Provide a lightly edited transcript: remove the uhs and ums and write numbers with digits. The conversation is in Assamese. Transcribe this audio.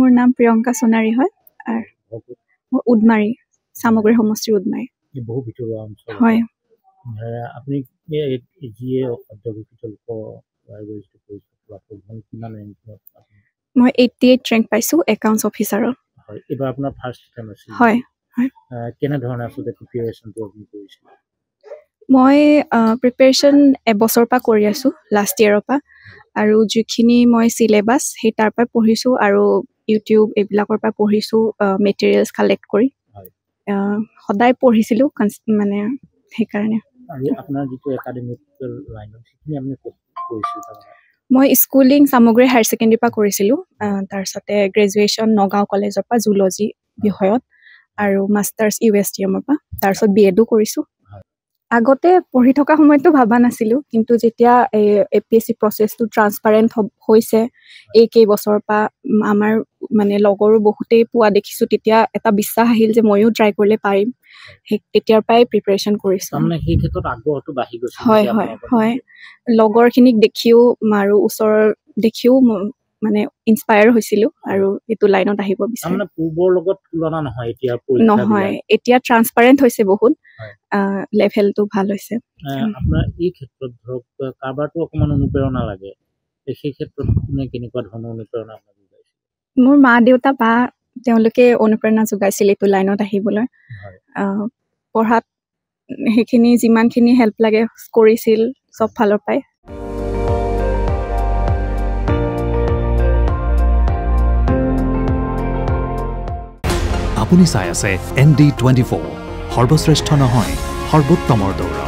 মোৰ নাম প্ৰিয়ংকা সোণাৰী হয় আৰু উদমাৰী সামগ্ৰী সমষ্টিৰ উদমাৰী বহু ভিতৰুৱা অঞ্চল হয় আপুনি যিয়ে অধ্যক্ষিত লোক কিমান মই 88 ৰেংক পাইছো একাউণ্টছ অফিচাৰত হয় এবাৰ আপোনাৰ ফাৰ্ষ্ট টাইম আছিল হয় কেনে ধৰণে আছিলে প্ৰিপাৰেচনটো আপুনি কৰিছিল মই প্ৰিপাৰেচন এবছৰৰ পৰা কৰি আছো লাষ্ট ইয়াৰৰ পৰা আৰু যিখিনি মই সিলেবাস সেই তাৰ পৰা পঢ়িছো আৰু ইউটিউব এইবিলাকৰ পৰা পঢ়িছো মেটেৰিয়েলছ কালেক্ট কৰি সদায় পঢ়িছিলো মানে সেইকাৰণে আৰু আপোনাৰ যিটো একাডেমিক লাইনত সেইখিনি আপুনি কৰিছিল মই স্কুলিং সামগ্ৰী হায়াৰ ছেকেণ্ডেৰী পৰা কৰিছিলো তাৰপিছতে গ্ৰেজুৱেশ্যন নগাঁও কলেজৰ পৰা জুলজি বিষয়ত আৰু মাষ্টাৰ্ছ USTM পৰা তাৰপিছত BEdও কৰিছো আগতে পঢ়ি থকা সময়তো ভাবা নাছিলো কিন্তু যেতিয়া APSC প্ৰসেসটো ট্ৰান্সপাৰেন্ট হৈছে এই কেই বছৰৰ পৰা আমাৰ মানে লগৰো বহুতেই পোৱা দেখিছো তেতিয়া এটা বিশ্বাস আহিল যে মইও ট্ৰাই কৰিলে পাৰিম তেতিয়াৰ পৰাই প্ৰিপাৰেচন কৰিছো মানে সেই ক্ষেত্ৰত আগ্ৰহটো বাঢ়ি গৈছে হয় হয় হয় লগৰখিনিক দেখিও আৰু ওচৰৰ দেখিও মানে ইনস্পায়াৰ হৈছিলো আৰু এটো লাইনত আহিব বিচাৰো মানে পূৰ্বৰ লগত তুলনা নহয় এতিয়া নহয় এতিয়া ট্ৰান্সপাৰেন্ট হৈছে বহুত লেভেলটো ভাল হৈছে আপোনাৰ এই ক্ষেত্ৰত ধৰক কাৰবাৰটো অকমান অনুপ্ৰেৰণা লাগে সেই ক্ষেত্ৰত কোনে কেনেকুৱা ধৰণৰ অনুপ্ৰেৰণা মোৰ মা দেউতা বা তেওঁলোকে অনুপ্ৰেৰণা যোগাইছিল এইটো লাইনত আহিবলৈ পঢ়াত সেইখিনি যিমানখিনি হেল্প লাগে কৰিছিল সব ফালৰ পৰাই আপুনি চাই আছে ND24 সৰ্বশ্ৰেষ্ঠ নহয় সৰ্বোত্তমৰ দৌৰ